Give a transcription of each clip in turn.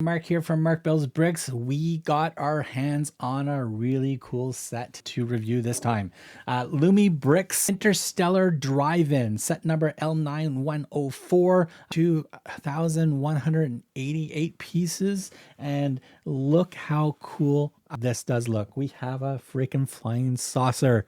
Mark here from Mark Builds Bricks. We got our hands on a really cool set to review this time. Lumibricks Interstellar Drive-In, set number L9104, 2,188 pieces. And look how cool this does look. We have a freaking flying saucer.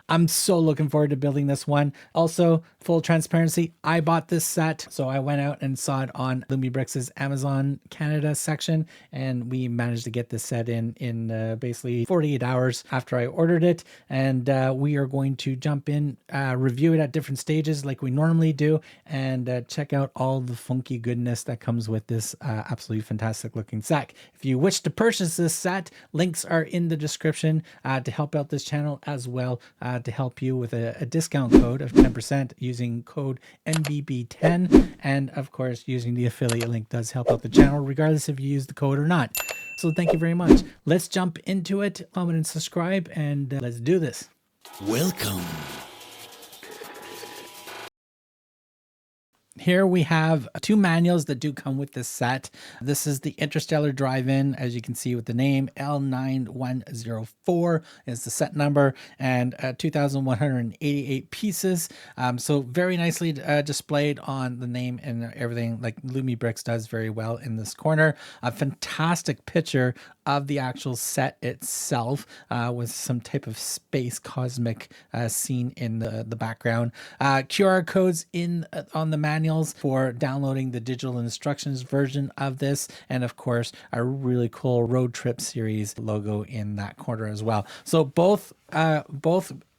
I'm so looking forward to building this one. Also, full transparency, I bought this set. So I went out and saw it on Lumibricks' Amazon Canada section, and we managed to get this set in basically 48 hours after I ordered it. And we are going to jump in, review it at different stages like we normally do, and check out all the funky goodness that comes with this absolutely fantastic looking set. If you wish to purchase this set, links are in the description to help out this channel, as well to help you with a discount code of 10% using code MBB10. And of course, using the affiliate link does help out the channel, regardless if you use the code or not. So thank you very much. Let's jump into it. Comment and subscribe, and let's do this. Welcome. Here we have two manuals that do come with this set. This is the Interstellar Drive-In, as you can see with the name. L9104 is the set number, and 2,188 pieces. So very nicely displayed on the name and everything, like Lumibricks does very well in this corner. A fantastic picture of the actual set itself, with some type of space cosmic scene in the background. QR codes on the manuals for downloading the digital instructions version of this, and of course a really cool road trip series logo in that corner as well. So both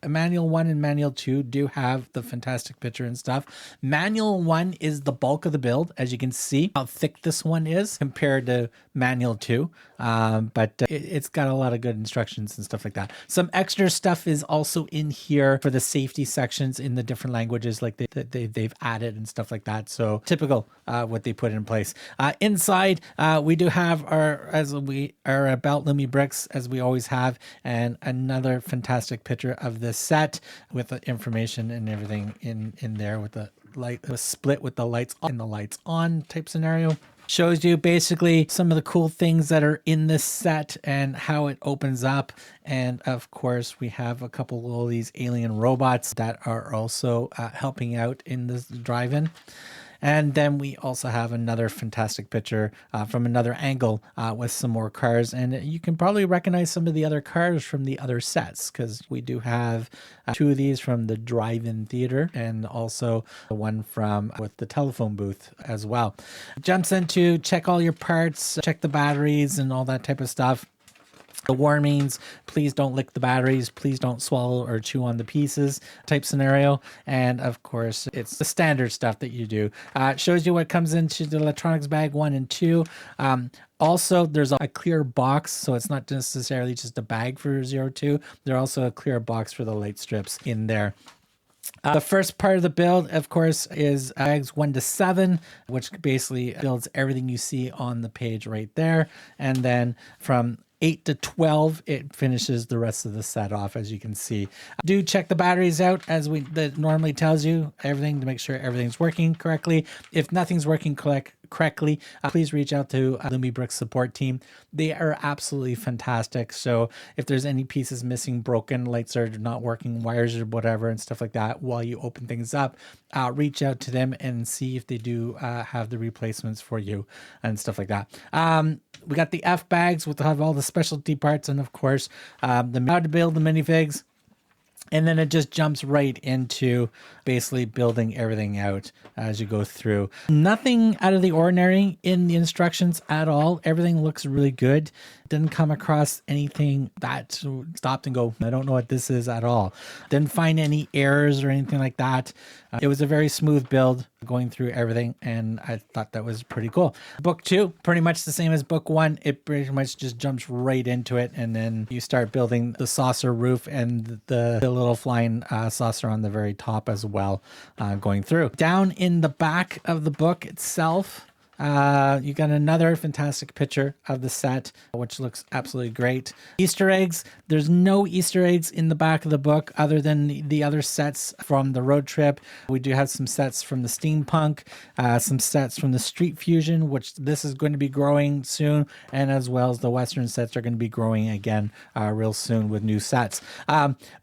Manual 1 and Manual 2 do have the fantastic picture and stuff. Manual 1 is the bulk of the build, as you can see how thick this one is compared to Manual 2. But it's got a lot of good instructions and stuff like that. Some extra stuff is also in here for the safety sections in the different languages, like they've added and stuff like that. So typical what they put in place. Inside, we do have our about Lumibricks, as we always have, and another fantastic picture of this set with the information and everything in there, with the light, the split with the lights on and the lights on type scenario. Shows you basically some of the cool things that are in this set and how it opens up. And of course, we have a couple of these alien robots that are also helping out in this drive-in. And then we also have another fantastic picture from another angle with some more cars. And you can probably recognize some of the other cars from the other sets, because we do have two of these from the drive-in theater, and also the one from with the telephone booth as well. Jumps into check all your parts, check the batteries and all that type of stuff. The warnings, please don't lick the batteries, please don't swallow or chew on the pieces type scenario. And of course, it's the standard stuff that you do. It shows you what comes into the electronics bag 1 and 2. Also, there's a clear box, so it's not necessarily just a bag for 02. There's also a clear box for the light strips in there. The first part of the build, of course, is bags 1 to 7, which basically builds everything you see on the page right there. And then from 8 to 12, it finishes the rest of the set off, as you can see. Do check the batteries out, as that normally tells you everything, to make sure everything's working correctly. If nothing's working correctly, please reach out to Lumibricks support team. They are absolutely fantastic. So if there's any pieces missing, broken, lights are not working, wires or whatever and stuff like that, while you open things up, reach out to them and see if they do have the replacements for you and stuff like that. We got the F bags with have all the specialty parts, and of course how to build the minifigs. And then it just jumps right into basically building everything out as you go through. Nothing out of the ordinary in the instructions at all. Everything looks really good. Didn't come across anything that stopped and go, I don't know what this is at all. Didn't find any errors or anything like that. It was a very smooth build going through everything, and I thought that was pretty cool. Book 2, pretty much the same as book 1. It pretty much just jumps right into it, and then you start building the saucer roof and the little flying saucer on the very top as well, going through. Down in the back of the book itself, You got another fantastic picture of the set, which looks absolutely great. Easter eggs. There's no Easter eggs in the back of the book other than the other sets from the road trip. We do have some sets from the steampunk, some sets from the street fusion, which this is going to be growing soon, and as well as the Western sets are going to be growing again real soon with new sets.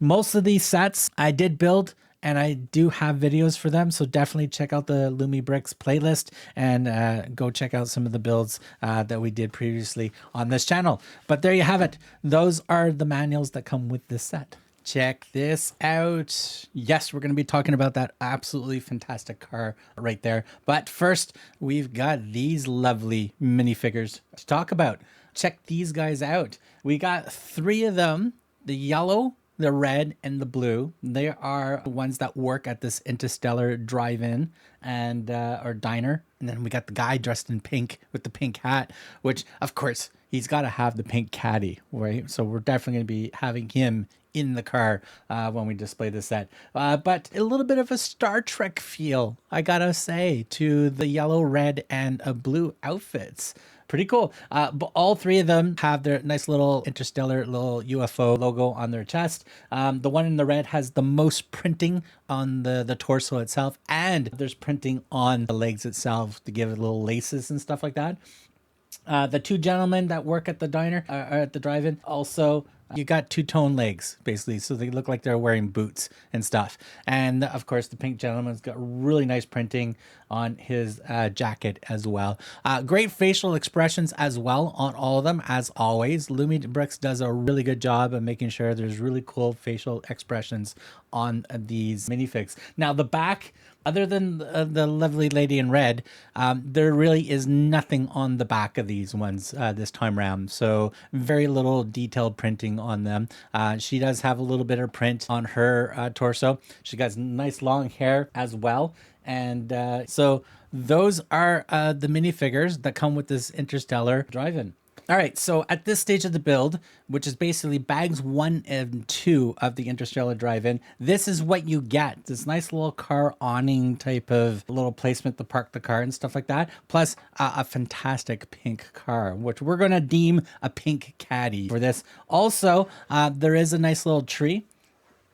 Most of these sets I did build, and I do have videos for them, so definitely check out the Lumibricks playlist and go check out some of the builds that we did previously on this channel. But there you have it. Those are the manuals that come with this set. Check this out. Yes, we're going to be talking about that absolutely fantastic car right there. But first, we've got these lovely minifigures to talk about. Check these guys out. We got 3 of them, the yellow, the red, and the blue. They are the ones that work at this Interstellar Drive-In and or diner. And then we got the guy dressed in pink with the pink hat, which of course he's got to have the pink caddy, right? So we're definitely going to be having him in the car when we display the set. But a little bit of a Star Trek feel, I gotta say, to the yellow, red, and blue outfits. Pretty cool. But all 3 of them have their nice little interstellar little UFO logo on their chest. The one in the red has the most printing on the torso itself, and there's printing on the legs itself to give it little laces and stuff like that. The 2 gentlemen that work at the diner or at the drive-in also, you got 2-tone legs basically, so they look like they're wearing boots and stuff. And of course the pink gentleman's got really nice printing on his jacket as well. Great facial expressions as well on all of them, as always. Lumibricks does a really good job of making sure there's really cool facial expressions on these minifigs. Now the back, other than the lovely lady in red, there really is nothing on the back of these ones this time around. So very little detailed printing on them. She does have a little bit of print on her torso. She got nice long hair as well. And so those are the minifigures that come with this Interstellar Drive-In. All right, so at this stage of the build, which is basically bags 1 and 2 of the Interstellar Drive-In, this is what you get. This nice little car awning type of little placement to park the car and stuff like that. Plus a fantastic pink car, which we're going to deem a pink caddy for this. Also, there is a nice little tree.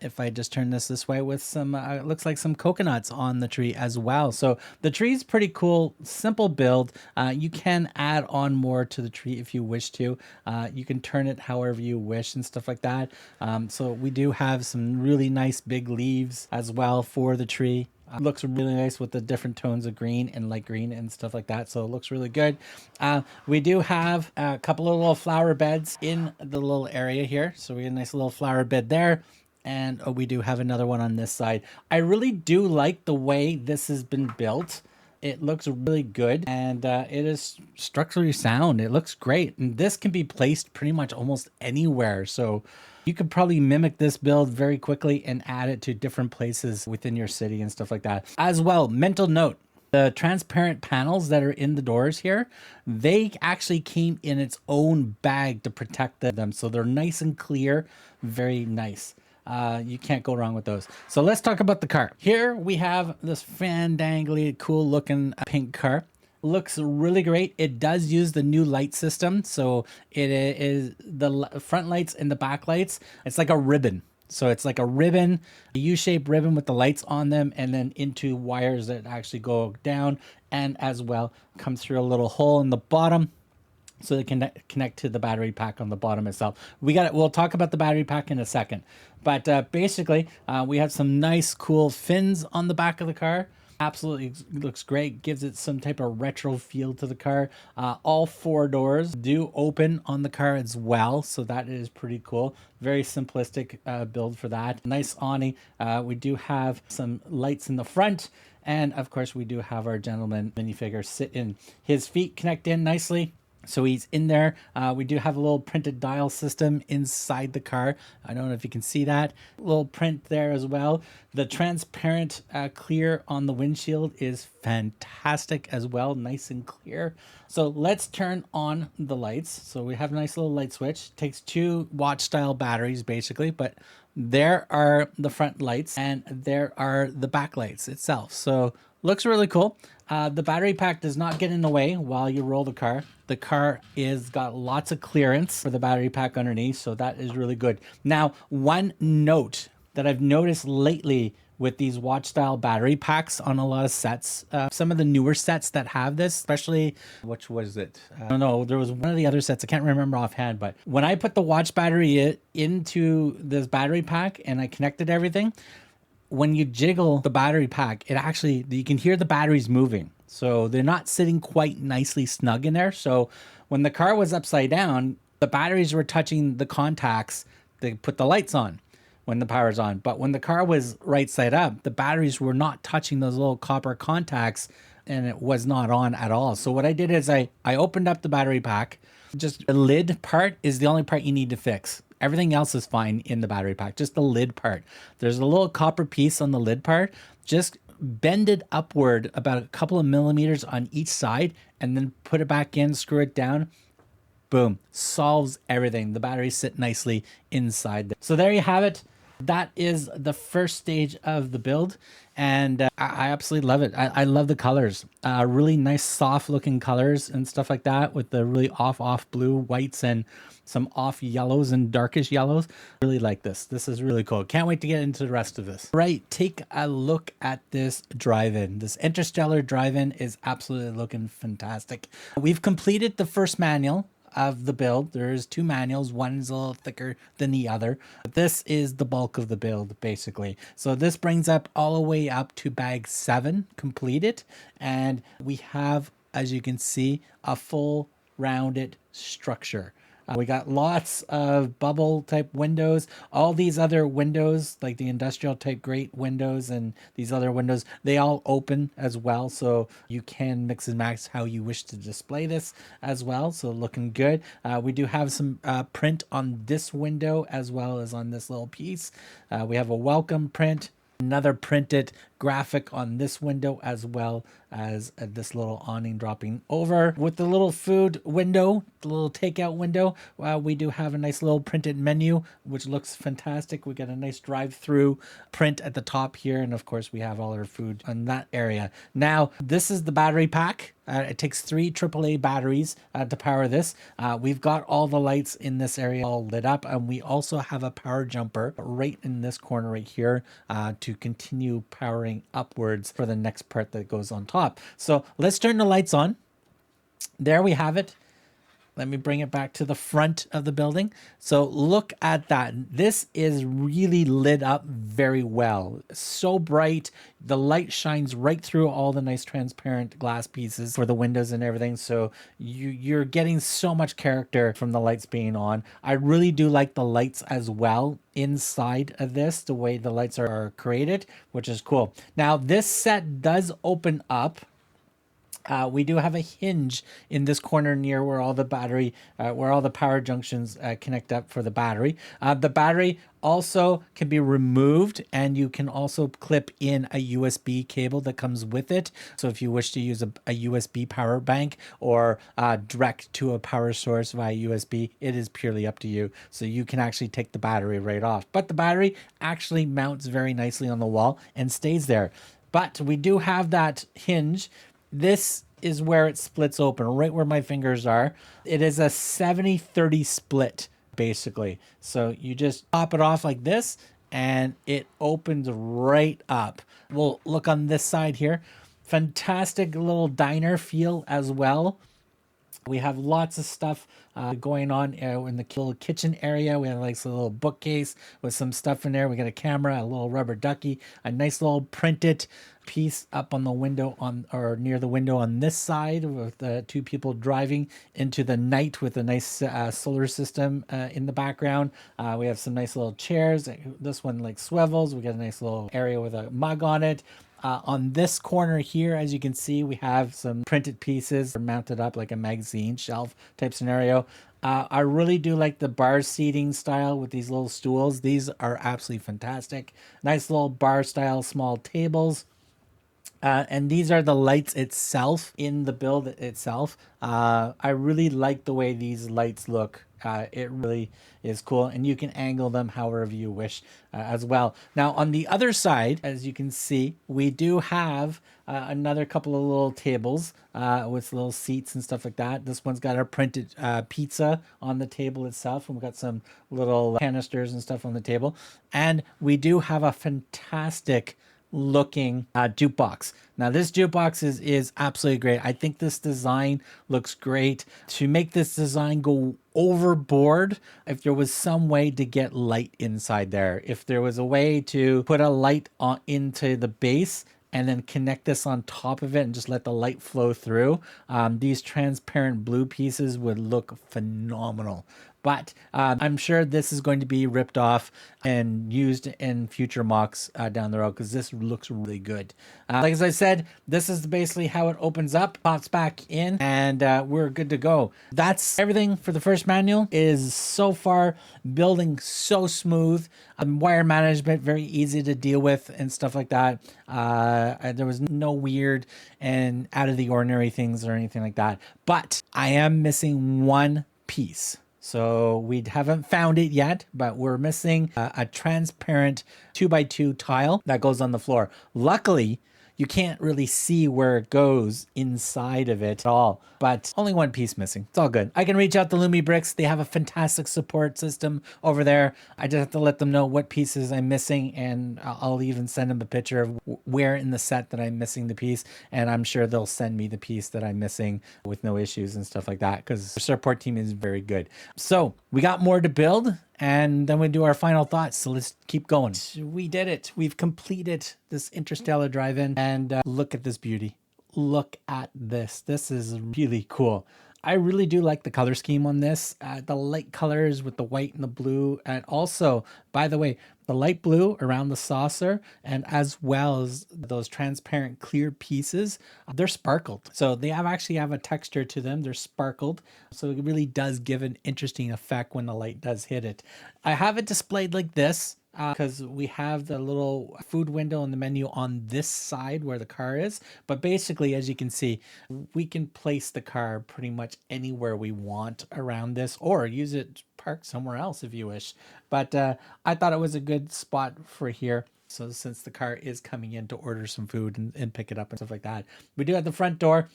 If I just turn this way with some, it looks like some coconuts on the tree as well. So the tree is pretty cool, simple build. You can add on more to the tree if you wish to. You can turn it however you wish and stuff like that. So we do have some really nice big leaves as well for the tree. Looks really nice with the different tones of green and light green and stuff like that. So it looks really good. We do have a couple of little flower beds in the little area here. So we have a nice little flower bed there. And we do have another one on this side. I really do like the way this has been built. It looks really good, and it is structurally sound. It looks great. And this can be placed pretty much almost anywhere. So you could probably mimic this build very quickly and add it to different places within your city and stuff like that. As well, mental note. The transparent panels that are in the doors here, they actually came in its own bag to protect them. So they're nice and clear, very nice. You can't go wrong with those. So let's talk about the car. Here we have this fandangly cool looking pink car. Looks really great. It does use the new light system. So it is the front lights and the back lights. It's like a ribbon. So it's like a ribbon, a U-shaped ribbon with the lights on them, and then into wires that actually go down, and as well comes through a little hole in the bottom. So they can connect to the battery pack on the bottom itself. We'll talk about the battery pack in a second. But basically, we have some nice, cool fins on the back of the car. Absolutely looks great. Gives it some type of retro feel to the car. All 4 doors do open on the car as well. So that is pretty cool. Very simplistic build for that. Nice awning. We do have some lights in the front. And of course, we do have our gentleman minifigure sit in. His feet connect in nicely. So he's in there. We do have a little printed dial system inside the car. I don't know if you can see that. A little print there as well. The transparent clear on the windshield is fantastic as well. Nice and clear. So let's turn on the lights. So we have a nice little light switch. Takes 2 watch style batteries basically, but there are the front lights and there are the back lights itself. So Looks really cool. The battery pack does not get in the way while you roll the car. The car is got lots of clearance for the battery pack underneath, so that is really good. Now, one note that I've noticed lately with these watch style battery packs on a lot of sets, some of the newer sets that have this, especially, which was it? I don't know. There was one of the other sets. I can't remember offhand, but when I put the watch battery into this battery pack and I connected everything, when you jiggle the battery pack, it actually, you can hear the batteries moving. So they're not sitting quite nicely snug in there. So when the car was upside down, the batteries were touching the contacts to put the lights on when the power's on. But when the car was right side up, the batteries were not touching those little copper contacts and it was not on at all. So what I did is I opened up the battery pack. Just the lid part is the only part you need to fix. Everything else is fine in the battery pack, just the lid part. There's a little copper piece on the lid part. Just bend it upward about a couple of millimeters on each side and then put it back in, screw it down. Boom, solves everything. The batteries sit nicely inside there. So there you have it. That is the first stage of the build, and I absolutely love it. I love the colors, really nice soft looking colors and stuff like that, with the really off blue whites and some off yellows and darkish yellows. Really like this. This is really cool. Can't wait to get into the rest of this. Right, take a look at this drive-in. This Interstellar Drive-In is absolutely looking fantastic. We've completed the first manual of the build. There's two manuals. One is a little thicker than the other. But this is the bulk of the build, basically. So this brings up all the way up to bag 7 completed. And we have, as you can see, a full rounded structure. We got lots of bubble type windows. All these other windows, like the industrial type grate windows and these other windows, they all open as well. So you can mix and match how you wish to display this as well. So looking good. We do have some print on this window as well as on this little piece. We have a welcome print. Another printed graphic on this window, as well as this little awning dropping over. With the little food window, the little takeout window, we do have a nice little printed menu, which looks fantastic. We got a nice drive-through print at the top here, and of course we have all our food on that area. Now, this is the battery pack. It takes 3 AAA batteries to power this. We've got all the lights in this area all lit up, and we also have a power jumper right in this corner right here to continue powering upwards for the next part that goes on top. So let's turn the lights on. There we have it. Let me bring it back to the front of the building. So look at that. This is really lit up very well. So bright. The light shines right through all the nice transparent glass pieces for the windows and everything. So you're getting so much character from the lights being on. I really do like the lights as well inside of this, the way the lights are created, which is cool. Now this set does open up. We do have a hinge in this corner near where all the battery, where all the power junctions connect up for the battery. The battery also can be removed, and you can also clip in a USB cable that comes with it. So if you wish to use a USB power bank or direct to a power source via USB, it is purely up to you. So you can actually take the battery right off. But the battery actually mounts very nicely on the wall and stays there. But we do have that hinge. This is where it splits open, right where my fingers are. It is a 70-30 split, basically. So you just pop it off like this, and it opens right up. We'll look on this side here. Fantastic little diner feel as well. We have lots of stuff going on in the little kitchen area. We have like a little bookcase with some stuff in there. We got a camera, a little rubber ducky, a nice little printed piece up on the window or near the window on this side with the 2 people driving into the night with a nice solar system in the background. We have some nice little chairs. This one like swivels. We got a nice little area with a mug on it. On this corner here, as you can see, we have some printed pieces mounted up like a magazine shelf type scenario. I really do like the bar seating style with these little stools. These are absolutely fantastic. Nice little bar style small tables. And these are the lights itself in the build itself. I really like the way these lights look. It really is cool, and you can angle them however you wish as well. Now on the other side, as you can see, we do have another couple of little tables with little seats and stuff like that. This one's got our printed pizza on the table itself, and we've got some little canisters and stuff on the table. And we do have a fantastic looking jukebox. Now this jukebox is absolutely great. I think this design looks great. To make this design go overboard, if there was some way to get light inside there, if there was a way to put a light on into the base and then connect this on top of it and just let the light flow through, these transparent blue pieces would look phenomenal. But I'm sure this is going to be ripped off and used in future mocks down the road, because this looks really good. Like as I said, this is basically how it opens up, pops back in, and we're good to go. That's everything for the first manual. It is so far building so smooth. Wire management very easy to deal with and stuff like that. There was no weird and out of the ordinary things or anything like that. But I am missing one piece. So we haven't found it yet, but we're missing a transparent 2x2 tile that goes on the floor. Luckily, you can't really see where it goes inside of it at all, but only one piece missing. It's all good. I can reach out to Lumibricks. They have a fantastic support system over there. I just have to let them know what pieces I'm missing, and I'll even send them a picture of where in the set that I'm missing the piece, and I'm sure they'll send me the piece that I'm missing with no issues and stuff like that, because the support team is very good. So we got more to build, and then we do our final thoughts. So let's keep going. We did it. We've completed this Interstellar Drive-In, and look at this beauty. Look at this. This is really cool. I really do like the color scheme on this. The light colors with the white and the blue. And also, by the way, the light blue around the saucer, and as well as those transparent clear pieces, they're sparkled. So they actually have a texture to them. They're sparkled. So it really does give an interesting effect when the light does hit it. I have it displayed like this, because we have the little food window and the menu on this side where the car is. But basically, as you can see, we can place the car pretty much anywhere we want around this, or use it parked somewhere else if you wish. But I thought it was a good spot for here. So since the car is coming in to order some food and pick it up and stuff like that. We do have the front door.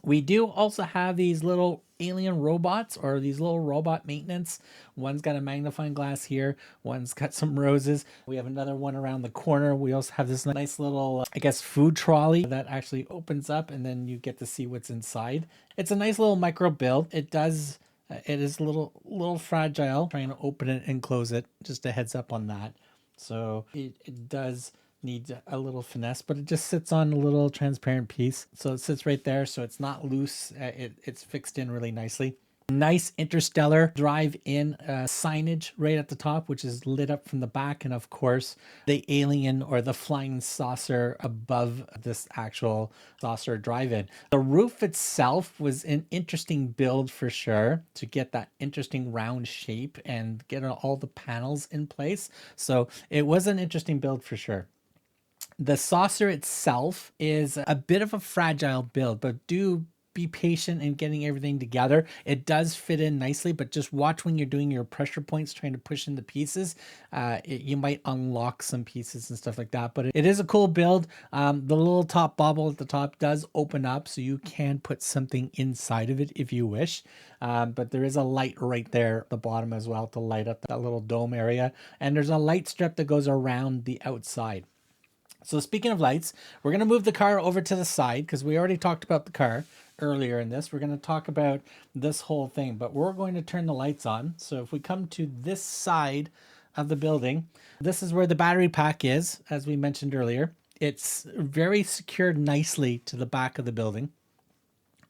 We do also have these little alien robots, or these little robot maintenance. One's got a magnifying glass here. One's got some roses. We have another one around the corner. We also have this nice little, I guess, food trolley that actually opens up, and then you get to see what's inside. It's a nice little micro build. It is a little fragile trying to open it and close it. Just a heads up on that. So it does need a little finesse, but it just sits on a little transparent piece. So it sits right there, so it's not loose. It's fixed in really nicely. Nice Interstellar Drive-In signage right at the top, which is lit up from the back, and of course the alien or the flying saucer above this actual saucer drive-in. The roof itself was an interesting build for sure, to get that interesting round shape and get all the panels in place. So it was an interesting build for sure. The saucer itself is a bit of a fragile build, but do be patient in getting everything together. It does fit in nicely, but just watch when you're doing your pressure points, trying to push in the pieces. You might unlock some pieces and stuff like that, but it is a cool build. The little top bobble at the top does open up, so you can put something inside of it if you wish. But there is a light right there at the bottom as well to light up that little dome area. And there's a light strip that goes around the outside. So speaking of lights, we're going to move the car over to the side, because we already talked about the car earlier in this. We're going to talk about this whole thing, but we're going to turn the lights on. So if we come to this side of the building, this is where the battery pack is, as we mentioned earlier. It's very secured nicely to the back of the building.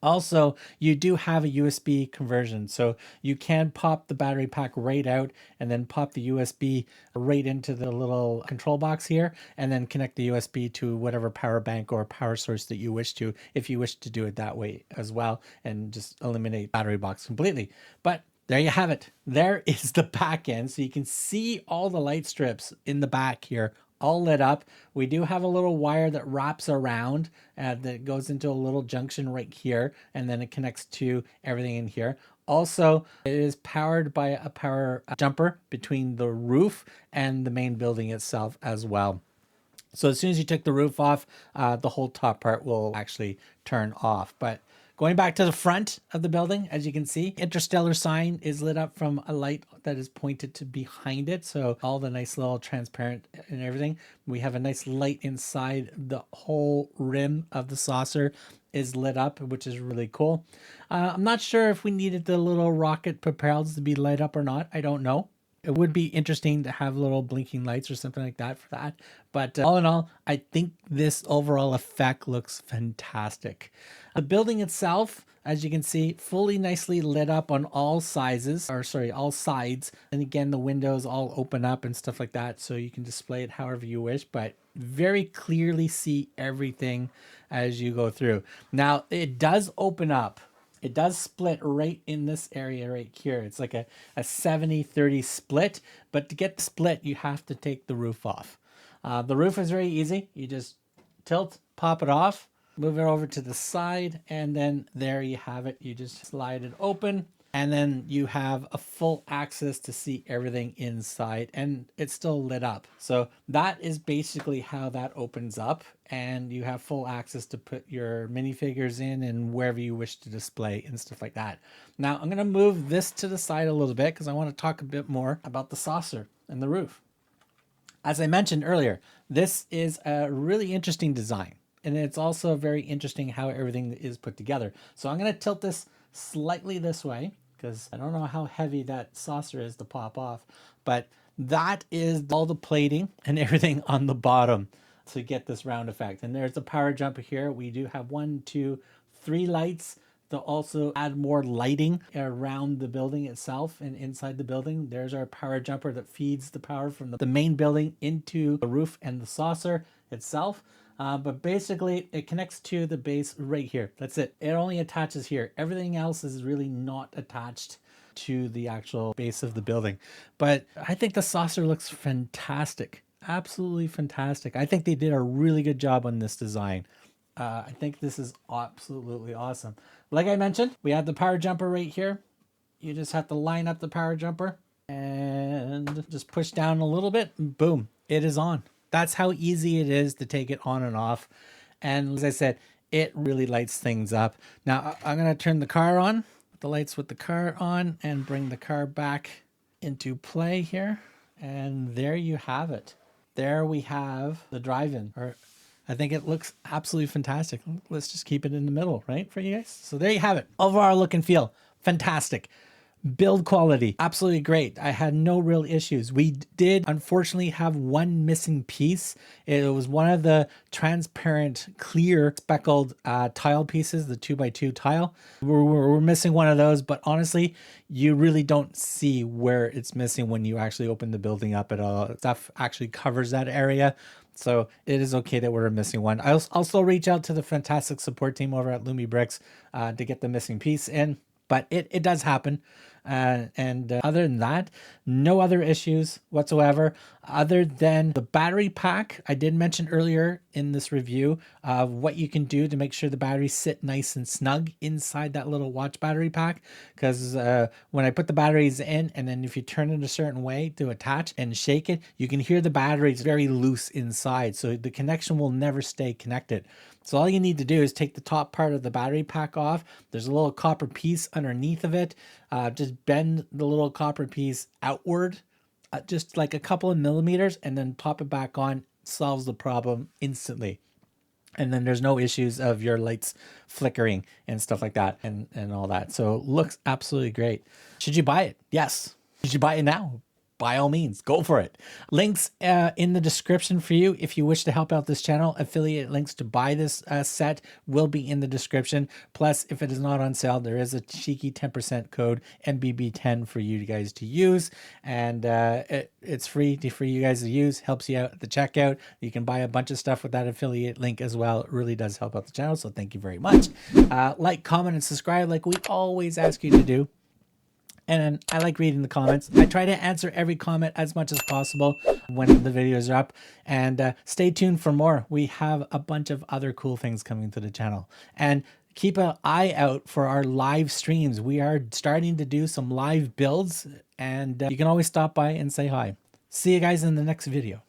Also, you do have a USB conversion, so you can pop the battery pack right out and then pop the USB right into the little control box here, and then connect the USB to whatever power bank or power source that you wish to, if you wish to do it that way as well, and just eliminate battery box completely. But there you have it. There is the back end, so you can see all the light strips in the back here all lit up. We do have a little wire that wraps around that goes into a little junction right here, and then it connects to everything in here. Also, it is powered by a power jumper between the roof and the main building itself as well. So as soon as you took the roof off, the whole top part will actually turn off. But going back to the front of the building, as you can see, Interstellar sign is lit up from a light that is pointed to behind it. So all the nice little transparent and everything. We have a nice light inside. The whole rim of the saucer is lit up, which is really cool. I'm not sure if we needed the little rocket propels to be lit up or not. I don't know. It would be interesting to have little blinking lights or something like that for that. But all in all, I think this overall effect looks fantastic. The building itself, as you can see, fully nicely lit up on all sizes, or sorry, all sides. And again, the windows all open up and stuff like that, so you can display it however you wish, but very clearly see everything as you go through. Now, it does open up. It does split right in this area right here. It's like a 70-30 split, but to get the split, you have to take the roof off. The roof is very easy. You just tilt, pop it off, move it over to the side, and then there you have it. You just slide it open, and then you have a full access to see everything inside, and it's still lit up. So that is basically how that opens up, and you have full access to put your minifigures in and wherever you wish to display and stuff like that. Now I'm going to move this to the side a little bit because I want to talk a bit more about the saucer and the roof. As I mentioned earlier, this is a really interesting design, and it's also very interesting how everything is put together. So I'm going to tilt this slightly this way because I don't know how heavy that saucer is to pop off, but that is all the plating and everything on the bottom to get this round effect. And there's the power jumper here. We do have 1, 2, 3 lights to also add more lighting around the building itself and inside the building. There's our power jumper that feeds the power from the main building into the roof and the saucer itself. But basically it connects to the base right here. That's it. It only attaches here. Everything else is really not attached to the actual base of the building. But I think the saucer looks fantastic. Absolutely fantastic. I think they did a really good job on this design. I think this is absolutely awesome. Like I mentioned, we have the power jumper right here. You just have to line up the power jumper and just push down a little bit and boom, it is on. That's how easy it is to take it on and off. And as I said, it really lights things up. Now I'm going to turn the car on, the lights with the car on, and bring the car back into play here. And there you have it. There we have the drive-in. Or I think it looks absolutely fantastic. Let's just keep it in the middle, right, for you guys? So there you have it. Overall look and feel, fantastic. Build quality, absolutely great. I had no real issues. We did unfortunately have one missing piece. It was one of the transparent, clear, speckled tile pieces, the 2x2 tile. We're missing one of those, but honestly, you really don't see where it's missing when you actually open the building up at all. Stuff actually covers that area. So it is okay that we're missing one. I'll also reach out to the fantastic support team over at Lumibricks to get the missing piece in, but it does happen. Other than that, no other issues whatsoever, other than the battery pack. I did mention earlier in this review of what you can do to make sure the batteries sit nice and snug inside that little watch battery pack. Because when I put the batteries in, and then if you turn it a certain way to attach and shake it, you can hear the batteries very loose inside. So the connection will never stay connected. So all you need to do is take the top part of the battery pack off. There's a little copper piece underneath of it. Just bend the little copper piece outward, just like a couple of millimeters, and then pop it back on. Solves the problem instantly. And then there's no issues of your lights flickering and stuff like that and all that. So looks absolutely great. Should you buy it? Yes. Should you buy it now? By all means, go for it. Links in the description for you if you wish to help out this channel. Affiliate links to buy this set will be in the description. Plus, if it is not on sale, there is a cheeky 10% code MBB10 for you guys to use. And it's free for you guys to use. Helps you out at the checkout. You can buy a bunch of stuff with that affiliate link as well. It really does help out the channel. So thank you very much. Like, comment, and subscribe like we always ask you to do. And I like reading the comments. I try to answer every comment as much as possible when the videos are up. And stay tuned for more. We have a bunch of other cool things coming to the channel. And keep an eye out for our live streams. We are starting to do some live builds, and you can always stop by and say hi. See you guys in the next video.